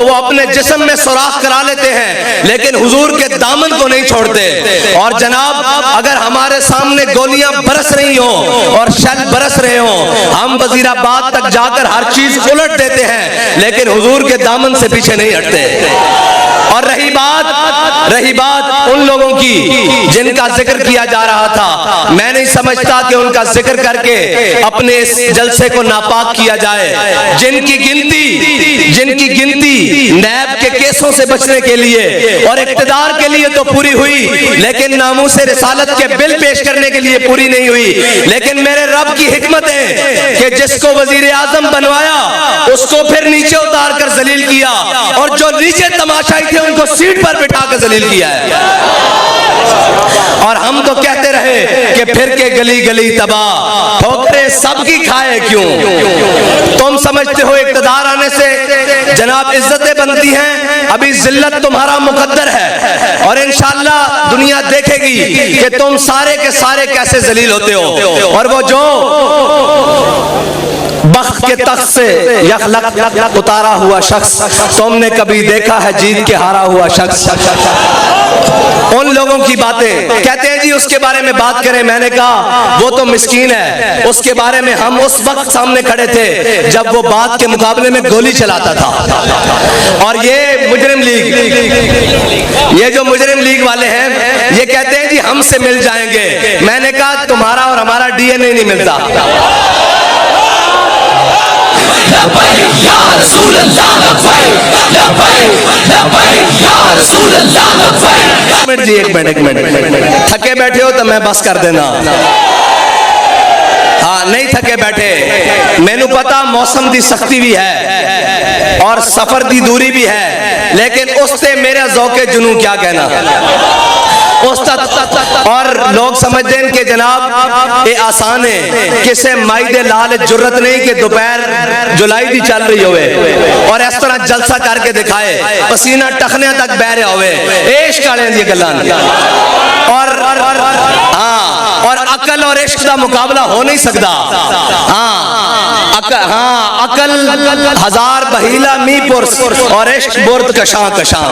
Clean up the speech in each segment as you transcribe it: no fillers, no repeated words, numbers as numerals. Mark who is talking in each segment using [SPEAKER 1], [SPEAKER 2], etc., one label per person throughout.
[SPEAKER 1] وہ اپنے جسم میں سوراخ کرا لیتے ہیں لیکن حضور کے دامن کو نہیں چھوڑتے. اور جناب اگر ہمارے سامنے گولیاں برس رہی ہوں اور شل برس رہے ہوں ہم وزیر آباد تک جا کر ہر چیز الٹ دیتے ہیں لیکن حضور کے دامن سے پیچھے نہیں ہٹتے. اور رہی بات ان لوگوں کی جن کا ذکر کیا جا رہا تھا، میں نہیں سمجھتا کہ ان کا ذکر کر کے اپنے اس جلسے کو ناپاک کیا جائے. جن کی گنتی نیب کے کیسوں سے بچنے کے لیے اور اقتدار کے لیے تو پوری ہوئی لیکن ناموس رسالت کے بل پیش کرنے کے لیے پوری نہیں ہوئی. لیکن میرے رب کی حکمت ہے کہ جس کو وزیر اعظم بنوایا اس کو پھر نیچے اتار کر ذلیل کیا اور جو نیچے تماشائی تھے ان کو سیٹ پر بٹھا کر ذلیل کیا ہے. اور ہم تو کہتے رہے کہ پھر کے گلی گلی تباہ ٹھوکریں سب کی کھائے کیوں. تم سمجھتے ہو اقتدار آنے سے جناب عزتیں بنتی ہیں، ابھی ذلت تمہارا مقدر ہے اور انشاءاللہ دنیا دیکھے گی کہ تم سارے کے سارے کیسے ذلیل ہوتے ہو. اور وہ جو بخت کے تخت سے یخلق اتارا ہوا شخص تم نے کبھی دیکھا ہے جیت کے ہارا ہوا شخص؟ ان لوگوں کی باتیں کہتے ہیں جی اس کے بارے میں بات کریں. میں نے کہا وہ تو مسکین ہے، اس کے بارے میں ہم اس وقت سامنے کھڑے تھے جب وہ بات کے مقابلے میں گولی چلاتا تھا. اور یہ مجرم لیگ، یہ جو مجرم لیگ والے ہیں یہ کہتے ہیں جی ہم سے مل جائیں گے. میں نے کہا تمہارا اور ہمارا ڈی این اے نہیں ملتا. ایک منٹ تھکے بیٹھے ہو تو میں بس کر دینا. ہاں نہیں تھکے بیٹھے، مینو پتا موسم دی سختی بھی ہے اور سفر دی دوری بھی ہے لیکن اس سے میرا ذوق جنوں کیا کہنا. اور لوگ سمجھتے ہیں کہ جناب یہ آسان ہے، کسے مائی دے لال جرت نہیں کہ دوپہر جولائی دی چل رہی ہوئے اور اس طرح جلسہ کر کے دکھائے پسینہ ٹخنے تک بہ رہا ہوئے. عشق والے دی گلان اور عقل اور عشق کا مقابلہ ہو نہیں سکتا. عقل ہزار بہیلا می پرس اور عشق برد کشاں کشاں.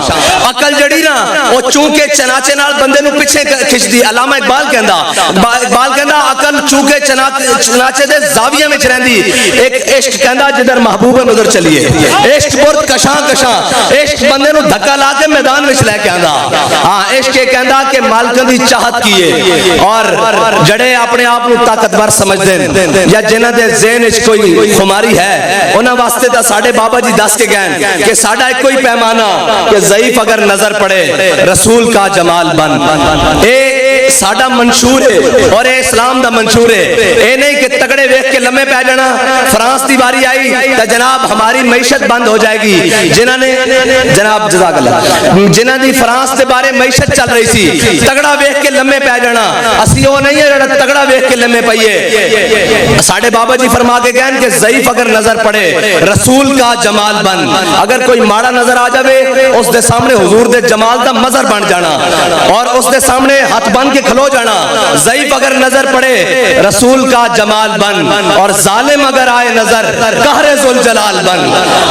[SPEAKER 1] عقل جڑی نا وہ چونکہ چناچے نال بندے نو پیچھے کھچ دی. علامہ اقبال کہندا عقل چونکہ چناچے دے زاویے وچ رہندی، ایک عشق کہندا جدھر محبوب ہے ادھر چلیے. عشق برد کشاں کشاں، عشق بندے نو دھکا لا کے میدان وچ لے کے آندا. عشق یہ کہندا کہ مالکاں دی چاہت کیے. اور جڑے اپنے آپ کو طاقتور سمجھتے ہیں یا جنہاں دے ذہن وچ کوئی خماری ہے انہاں واسطے تا ساڈے بابا جی دس کے گئے کہ ساڈا ایک کوئی پیمانہ کہ ضعیف اگر نظر پڑے رسول کا جمال بن. اے ساڈا منشور ہے اور اے اسلام دا منشور ہے. اے نہیں کہ تگڑے ویکھ کے لمے پے جانا. فرانس دی باری آئی تو جناب ہماری معیشت بند ہو جائے گی. جنہاں نے جناب جزاک اللہ جنہاں دی فرانس دے بارے معیشت چل رہی سی تگڑا ویکھ کے لمے پے جانا. اسی وہ نہیں ہے جڑا تگڑا ویکھ کے لمے پئیے. ساڈے بابا جی فرما کے گئے کہ ضعیف اگر نظر پڑے رسول کا جمال بن. اگر کوئی ماڑا نظر آ جاوے اس دے سامنے حضور دے جمال دا مظہر بن جانا اور اس دے سامنے ہاتھ بن کے کھلو جانا. ضعیف اگر نظر پڑے رسول کا جمال بن اور ظالم اگر آئے نظر قہر ذوالجلال بن.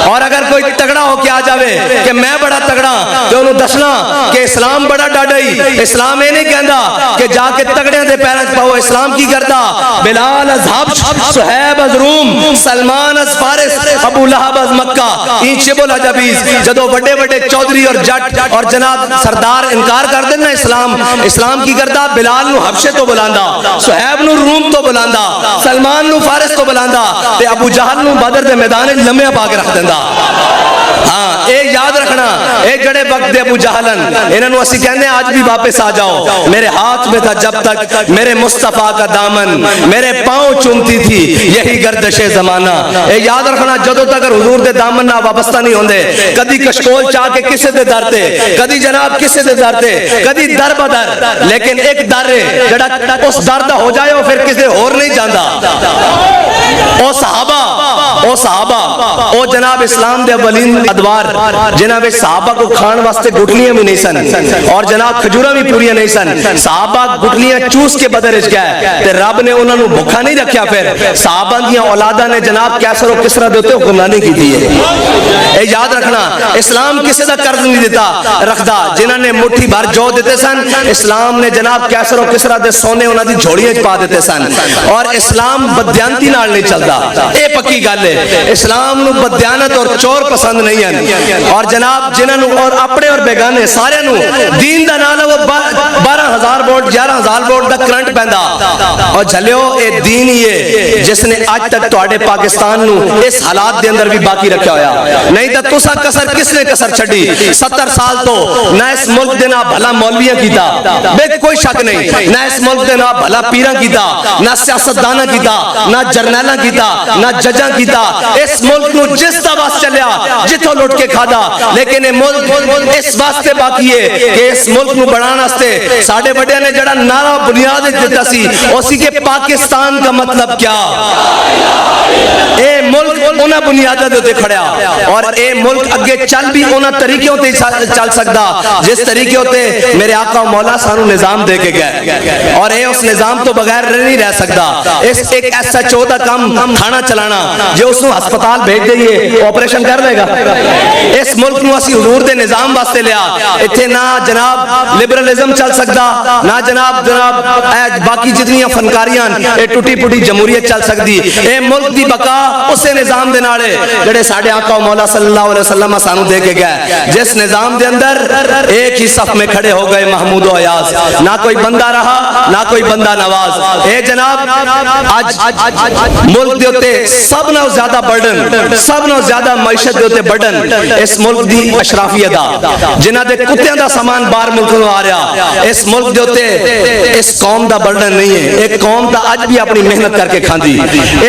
[SPEAKER 1] اور اگر کوئی تگڑا ہو کے آ جاوے کہ میں بڑا تگڑا تو انہوں دسنا کہ اسلام بڑا ڈاڈائی. اسلام یہ نہیں کہندا کہ جا کے تگڑے دے پیروں پاؤ. اسلام کی کردا بلال از حبش، صہیب از روم، سلمان از فارس، ابو لہب از مکہ. این شبل حجبیز جدو بڑے بڑے چودھری اور جٹ اور جناب سردار انکار کر دیں نا اسلام کی کردا بلال نو حبشے تو بلاندا، صہیب نو روم تو بلاندا، سلمان نو فارس تو بلاندا تے ابو جہل نو بدر دے میدان لمحے پا کے رکھ دیندا. ہاں اے یاد رکھنا اے جڑے وقت دے ابو جہلن انہاں نو اسی کہندے آج بھی واپس آ جاؤ. میرے ہاتھ میں تھا جب تک میرے مصطفیٰ کا دامن، میرے پاؤں چومتی تھی یہی گردش زمانہ. اے یاد رکھنا جدوں تک حضور دے دامن نہ وابستہ نہیں ہوندے کدی کشکول چاہ کے کسے دے در تے کدی جناب کسے دے در تے کدی در بدر لیکن ایک در ہے جڑا اس در دا ہو جائے پھر کسے اور نہیں جاندا. او صحابہ او جناب اسلام دے اولین ادوار جنہاں دنوں میں صحابہ کو کھان واسطے گٹلیاں بھی نہیں سن اور جناب کھجوراں بھی پوریاں نہیں سن. صحابہ گٹلیاں چوس کے بدر وچ گئے تے رب نے انہاں نو بھوکا نہیں رکھیا. پھر صحابہ دیاں اولاداں نے جناب کیسر و کسرا دے اوتے حکمرانی کیتی ہے. اے یاد رکھنا اسلام کسے دا قرض نہیں دیتا رکھدا. جنہاں نے مٹھی بھر جو دیتے سن اسلام نے جناب کیسر و کسرا دے سونے انہاں دی جھوڑیاں وچ پا دیتے سن. اور اسلام بدیانتی نال نہیں چلدا. اے پکی گل ہے. اسلام نو بدیانت اور چور پسند نہیں ہیں. اور جناب جنہاں نو اور اپنے اور بیگانے سارے نو دین دا نال وہ 12,000 ووٹ 11,000 ووٹ دا کرنٹ پیندا. اور جھلیو اے دین ہی ہے جس نے آج تک تواڈے پاکستان نو اس حالات دے اندر بھی باقی رکھیا ہویا. نہیں تے تسا کسر کس نے کسر چھڈی 70 سال تو نہ اس ملک دے نا بھلا مولویاں کیتا بے کوئی شک نہیں. نہ اس ملک دے نا بھلا پیراں کیتا نہ سیاستداناں کیتا نہ جرنیلاں کیتا نہ ججاں کیتا. اس ملک نو جس دا واس چلیا جتھوں لٹ کے کھادا. لیکن یہ ملک اس واسطے باقی ہے کہ اس ملک نو بنانا واسطے ساڈے بڑیاں نے جڑا نعرہ بنیاد دیتا سی اسی کے پاکستان کا مطلب کیا. اے ملک انہاں بنیاداں دے کھڑیا اور اے ملک اگے چل بھی انہاں طریقوں تے چل سکدا جس طریقے تے میرے آقا مولا سانو نظام دے کے گئے. اور اے اس نظام تو بغیر نہیں رہ سکدا. اس ایک ایسا چودہ کام کھانا چلانا جو اس نو ہسپتال بھیج دئیے آپریشن کر لے گا. اس ملک نو اسی حضور دے نظام واسطے لیا. ایتھے نہ جناب لبرلزم چل سکدا نہ جناب باقی جتنیاں فنکاریاں اے ٹوٹی پھوٹی جمہوریت چل سکدی. اے ملک دی بقا اسے نظام دے نال جڑے ساڈے آقا مولا صلی اللہ علیہ وسلم سانو دے کے گئے. جس نظام دے اندر ایک ہی صف میں کھڑے ہو گئے محمود و ایاز. نہ کوئی بندہ رہا نہ کوئی بندہ نواز. اے جناب آج ملک دے اوتے سب نال زیادہ برڈن سب نال زیادہ معیشت دے اوتے برڈن اس ملک دی اشرافیت دا جنہاں دے کتیاں دا سامان باہر ملک نو آ رہا. اس ملک دے اوتے اس قوم دا برڈن نہیں ہے. ایک قوم دا اج بھی اپنی محنت کر کے کھاندی.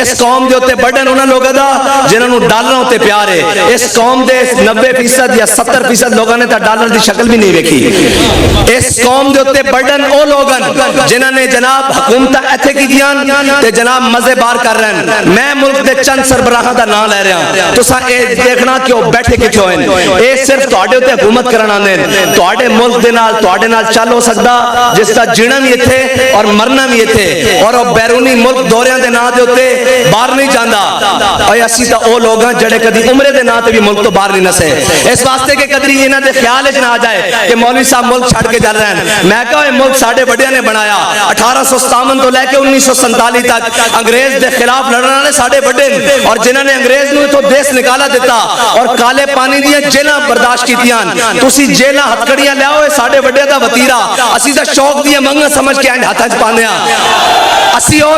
[SPEAKER 1] اس قوم دے اوتے برڈن انہاں لوگاں دا جنہاں نو ڈالراں اوتے پیار ہے. اس قوم دے 90% یا 70% لوگاں نے تا ڈالر دی شکل بھی نہیں ویکھی. اس قوم دے اوتے برڈن او لوگن جنہاں نے جناب حکومتاں ایتھے کیتیاں تے جناب مزے بار کر رہے ہیں. میں ملک دے چند سربراہاں دا نام لے رہا ہوں. تساں اے دیکھنا کہ او بیٹھے کتھے ہوئے ہیں. اے صرف تواڈے اوتے حکومت کرن آندے ہیں. تواڈے ملک دے نال تواڈے نال چل ہو سکدا جس دا جینا بھی ایتھے اور مرنا بھی ایتھے. اور او بیرونی ملک دوریاں دے نام دے اوتے باہر نہیں جاندا. اے اسی تا او لوگ ہیں جڑے کدی عمرے دے نام تے بھی ملک تو باہر نہیں نسے. اس واسطے کہ کدی انہاں دے خیال وچ نہ آ جائے کہ مولوی صاحب ملک چھڈ کے چل رہے ہیں. میں کہا اے ملک ساڈے بڑیاں نے بنایا. 1857 تو لے کے 1947 تک انگریز دے خلاف لڑن والے ساڈے بڑے ہیں. اور جنہاں نے انگریز نو تو دیس نکالا دیتا اور کالے پانی دیاں جیلاں برداشت کیتیاں. تسی جیلاں ہتھکڑیاں لیاؤ اے ساڈے بڑے دا وتیرا. اسی دا شوق دیاں منگاں سمجھ کے ہتھاں وچ پاندے ہاں. اسی او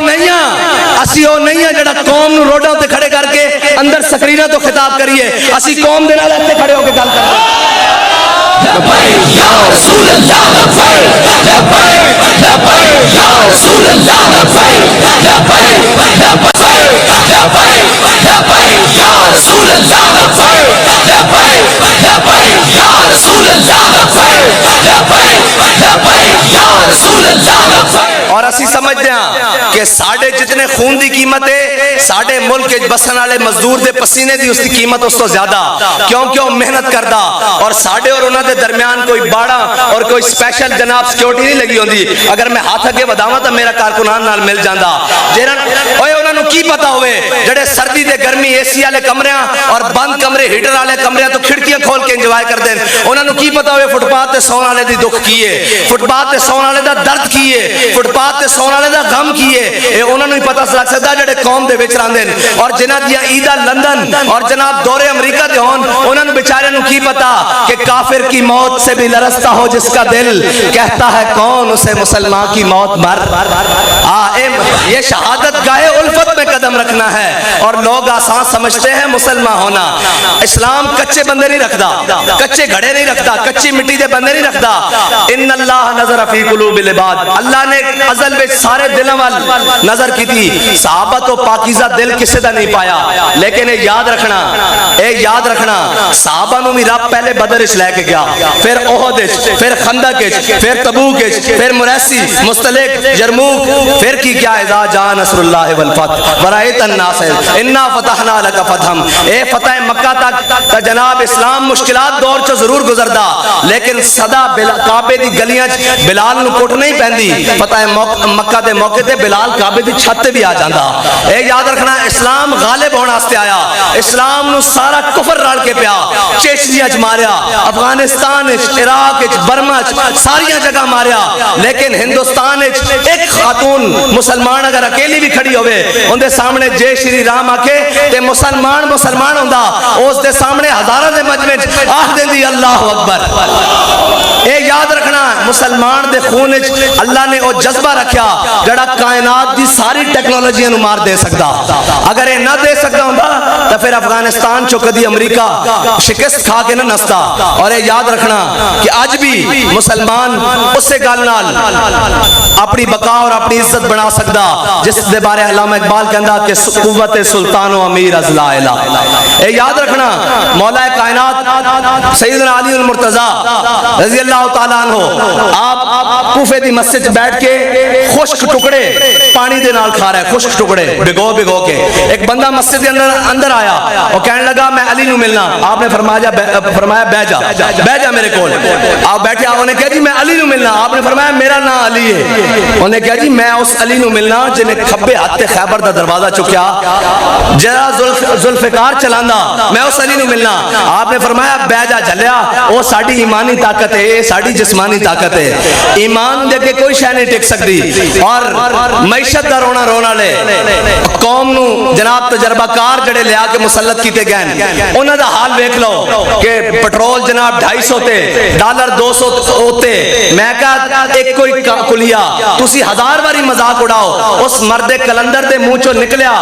[SPEAKER 1] نہیں ہیں جڑا قوم نو روڈاں تے کھڑے کر کے اندر سکریناں تو خطاب کریے. اسی قوم دے نال ایتھے کھڑے ہو کے گل کردے
[SPEAKER 2] یا رسول اللہ لبیک لبیک لبیک یا رسول اللہ لبیک لبیک لبیک لبیک لبیک یا رسول اللہ لبیک لبیک لبیک یا رسول اللہ لبیک لبیک لبیک یا رسول اللہ لبیک.
[SPEAKER 1] اور اسی سمجھتے ہیں کہ ساڑھے جتنے خون دی قیمت ہے ساڑھے ملک بسن والے مزدور دے پسینے دی اس کی قیمت اس تو زیادہ کیونکہ وہ محنت کردا. اور ساڑھے اور انہوں دے درمیان کوئی باڑا اور کوئی سپیشل جناب سیکیورٹی نہیں لگی ہوندی. اگر میں ہاتھ اگے بداواں تو میرا کارکنان نال مل جاندا. اوے انہاں نو کی پتہ ہوئے جڑے سردی دے گرمی اے سی والے کمریاں اور بند کمرے ہیٹر والے کمریاں تو کھڑکیاں کھول کے انجوائے کردے. انہاں نو کی پتہ ہوئے فٹ پاتھ تے سون والے دی دکھ کی ہے, فٹ پاتھ تے سون والے دا درد کی ہے, فٹ پاتھ تے سون والے دا غم کی ہے. اے انہاں نو ہی پتہ لگ سکدا جڑے قوم دے وچ رہندے اور جنہاں دی عیداں لندن اور جناب دورے امریکہ دے ہون. انہاں نو بیچارے نو کی پتہ کہ کافر کی موت سے بھی لرزتا ہو جس کا دل, کہتا ہے کون اسے مسلمان کی موت مر. یہ شہادت گاہ الفت میں قدم رکھنا ہے اور لوگ آسان سمجھتے ہیں مسلمان ہونا. اسلام کچے بندے نہیں رکھدا, کچے گھڑے نہیں رکھدا, کچی مٹی دے بندے نہیں رکھدا. ان اللہ نظر فی قلوب العباد, اللہ نے ازل میں سارے دلوں وال نظر کی تھی. صحابہ تو پاکیزہ دل کسے دا نہیں پایا, لیکن اے یاد رکھنا صحابہ نو بھی رب پہلے بدر وچ لے کے گیا, پھر احد وچ, پھر خندق وچ, پھر تبوک وچ, پھر مریسی, مستلق, یرموک, پھر کی کیا ہے اذا جاء نصر اللہ والفتح ورأیت الناس انا فتحنا لک فتحا، اے فتح مکہ تک جناب اسلام مشکلات دور چ ضرور گزردا، لیکن صدا کعبے دی گلیاں بلال نو کٹ نہیں پیندی، فتح مکہ دے موقع تے بلال کعبے دی چھت تے بھی آ جاندا۔ اے یاد رکھنا اسلام غالب ہونے واسطے آیا، اسلام نو سارا کفر رل کے پیا، چیچنیا چ ماریا، افغانستان عراق برما ساری جگہ ماریا، لیکن ہندوستان ایک خاتون مسلمان اگر اکیلی بھی کھڑی ہوئے ان دے سامنے جے شری رام آکے تے مسلمان ہوندا، اس دے سامنے ہزاروں دے مجمع آکھ دیندی اللہ اکبر۔ اے یاد رکھنا مسلمان دے خون اللہ نے او جذبہ رکھیا جڑا کائنات دی ساری ٹیکنالوجیاں نو مار دے سکتا، اگر یہ نہ دے سکتا ہوندا تو پھر افغانستان چو کدی امریکہ شکست کھا کے نہ نستا۔ اور یہ یاد رکھنا کہ آج بھی مسلمان اسے گل نال اپنی بقا اور اپنی عزت بنا سکتا جس دے بارے علامہ اقبال کہندا کہ قوت سلطان و امیر از لا الہ۔ اے یاد رکھنا مولا کائنات سیدنا علی المرتضی رضی اللہ تعالیٰ عنہ آپ کوفے دی مسجد بیٹھ کے خشک ٹکڑے پانی دے نال کھا رہا ہے، خشک ٹکڑے بھگو کے۔ ایک بندہ مسجد کے اندر آیا اور کہنے لگا میں علی نو ملنا، آپ نے فرمایا بہ جا میرے کول۔ آپ بیٹھے، انہوں نے کہا جی میں علی نو ملنا، آپ نے فرمایا میرا نام علی ہے۔ انہوں نے کہا جی میں اس علی نو ملنا جنہیں کھبے ہاتھ خیبر دا دروازہ چکیا جرا ذوالفقار چلاندا، میں اس علی نو ملنا۔ آپ نے فرمایا بہ جا جھلیا، وہ ساڈی ایمانی طاقت ہے، ساڈی جسمانی طاقت ہے، ایمان دے کے کوئی شے نہیں ٹک سکتی۔ اور معیشت دا رونا رونا لے قوم نو جناب تجربہ کار جڑے لیا کے مسلط کیتے گئے انہاں دا حال ویکھ لو کہ پٹرول جناب 250 تے ڈالر 200 ہوتے، میں کہا ایک کوئی کلیا تسی 1000 باری مذاق اڑاؤ، اس مرد کلندر دے منہ چوں نکلیا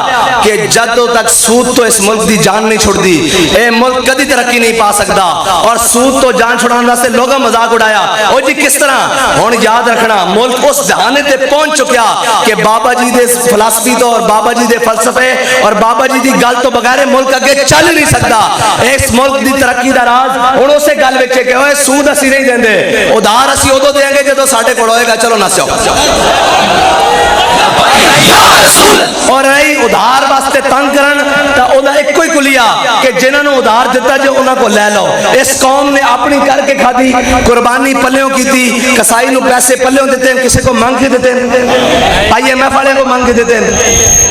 [SPEAKER 1] کہ جدوں تک سود تو اس ملک دی جان نہیں چھڑ دی اے ملک کدی ترقی نہیں پا سکتا، اور سود تو جان چھڑانے واسطے لوگاں مذاق اڑایا۔ او جی کس طرح؟ ہن یاد رکھنا ملک اس جہانے تے پہنچ چکیا کہ بابا جی دے فلسفی تو اور بابا جی دے فلسفے اور بابا جی دی گل تو بغیر ملک اگے چل نہیں سکتا۔ اس ملک دی ترقی دا راز ہن اسے گل وچ کہ اوے سود اسی نہیں دیندے، ادھار اسی ادو دیں گے جدوں ساڈے کول ہوئے گا، چلو نسو اور نہیں ادھار واسطے تنگ کرن تا اودا ایک کوئی کلیا کہ جنہاں نو ادھار دیتا جو انہاں کو لے لو۔ اس قوم نے اپنی کر کے کھادی، قربانی پلیوں کی تھی، کسائی نو پیسے پلیوں دیتے ہیں، کسی کو مانگ کے دیتے ہیں، آئی ایم ایف والے کو مانگ کے دیتے ہیں،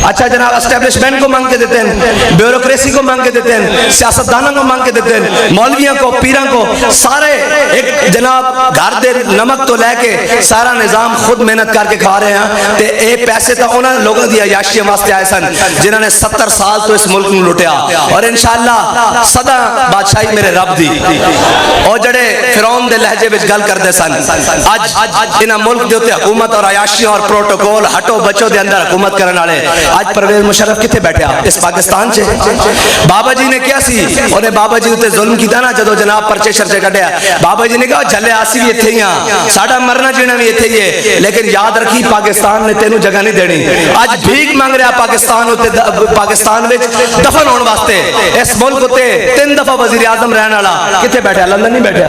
[SPEAKER 1] اچھا جناب اسٹیبلشمنٹ کو مانگ کے دیتے ہیں، بیوروکریسی کو مانگ کے دیتے ہیں، سیاستدانوں کو مانگ کے دیتے ہیں، مولویوں کو پیراں کو، سارے ایک جناب گھر دے نمک تو لے کے سارا نظام خود محنت کر کے کھا رہے ہیں۔ تے اے پیسے تو انہوں لوگوں دی عیاشی واسطے آئے سن جنہوں نے 70 سال تو اس ملک میں لٹیا، اور انشاءاللہ صدا بادشاہی میرے رب دی۔ اور جڑے فرعون دے لہجے وچ گل کردے سن، اج انہاں ملک دے اوتے حکومت اور عیاشیاں اور پروٹوکول ہٹو بچو دے اندر حکومت کرن والے، اج پرویز مشرف کتے بیٹھا؟ اس پاکستان چ۔ بابا جی نے کیا سی؟ انہیں بابا جی تے ظلم کیتا نا جدو جناب پرچے شرچے کڈیا، بابا جی نے کہا جھلے آسی بھی ایتھے ہی ہاں، ساڈا مرنا جینا بھی ایتھے ہی ہے، لیکن یاد رکھی پاکستان نے تینوں جگہ نہیں دینی۔ اج بھیک مانگ رہا پاکستان وچ دفن ہونے واسطے، اس ملک تے 3 دفعہ وزیر اعظم رہن والا کتے بیٹھا؟ لندن نہیں بیٹھا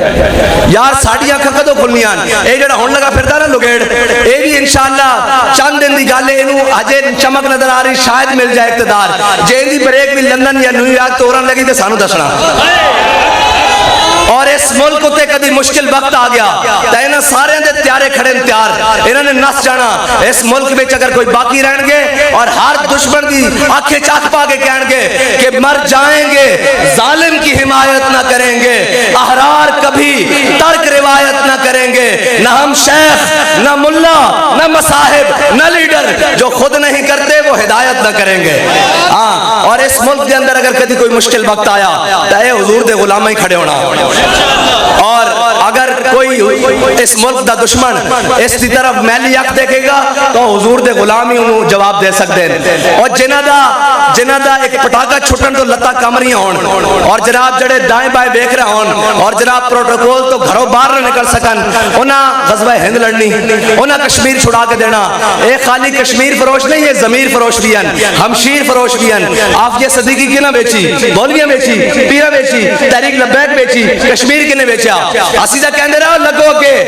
[SPEAKER 1] یار۔ ساڈیاں اکھاں کدوں کھلنیاں؟ اے جڑا ہن لگا پھردا نا لگیڑ، اے بھی انشاءاللہ چند دن دی گل ہے، اینو اجے چمک نظر آ رہی، شاید مل جائے اقتدار، جے دی بریک بھی لندن یا نیو یارک تو اورن لگی تے سانو دسنا۔ اور اس ملک تے کدی مشکل وقت آ گیا تو انہاں سارے دے تیارے کھڑے تیار، انہوں نے نس جانا اس ملک میں اگر کوئی باقی رہن گے، اور ہر دشمن دی آنکھیں چاک پا کے کہن گے کہ مر جائیں گے، ظالم کی حمایت نہ کریں گے، احرار کبھی ترک روایت نہ کریں گے، نہ ہم شیخ نہ ملا نہ مصاحب نہ لیڈر، جو خود نہیں کرتے وہ ہدایت نہ کریں گے۔ ہاں، اور اس ملک کے اندر اگر کبھی کوئی مشکل وقت آیا تو اے حضور دے غلام ہی کھڑے ہونا، اور اگر کوئی اس ملک دا دشمن اس کی طرف میلی اکھ دیکھے گا تو حضور دے غلام ہی انہوں جواب دے سکتے ہیں۔ اور جنہ دا ایک پٹاکا چھٹن تو لتا کمریاں ہون، اور جناب جڑے دائیں بائیں دیکھ رہے ہون، اور جناب پروٹوکول تو گھروں باہر نہ نکل سکن، انہاں غزوہ ہند لڑنی، انہاں کشمیر چھڑا کے دینا۔ اے خالی کشمیر فروش نہیں، یہ ضمیر فروش بھی ہیں، ہمشیر فروش بھی ہیں۔ آفیہ صدیقی کی نہ بیچی، مولویاں بیچی، پیرہ بیچی، تحریک لبیک بیچی، کشمیر کی نے بیچا۔ اسیدہ کہندے رہا لگو کہ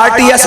[SPEAKER 1] RTS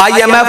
[SPEAKER 1] IMF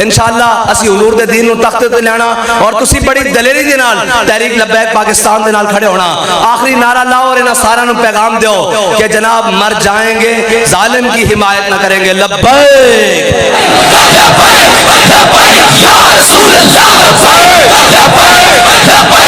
[SPEAKER 1] انشاءاللہ اسی حضور دے دین نو تختے تے لینا اور تسی بڑی دلیری دے نال تحریک لبیک پاکستان دے نال کھڑے ہونا آخری نعرہ لاؤ اور انہاں سارا نو پیغام دیو کہ جناب مر جائیں گے ظالم کی حمایت نہ کریں گے لبیک
[SPEAKER 2] لبیک یا رسول اللہ لبیک لبیک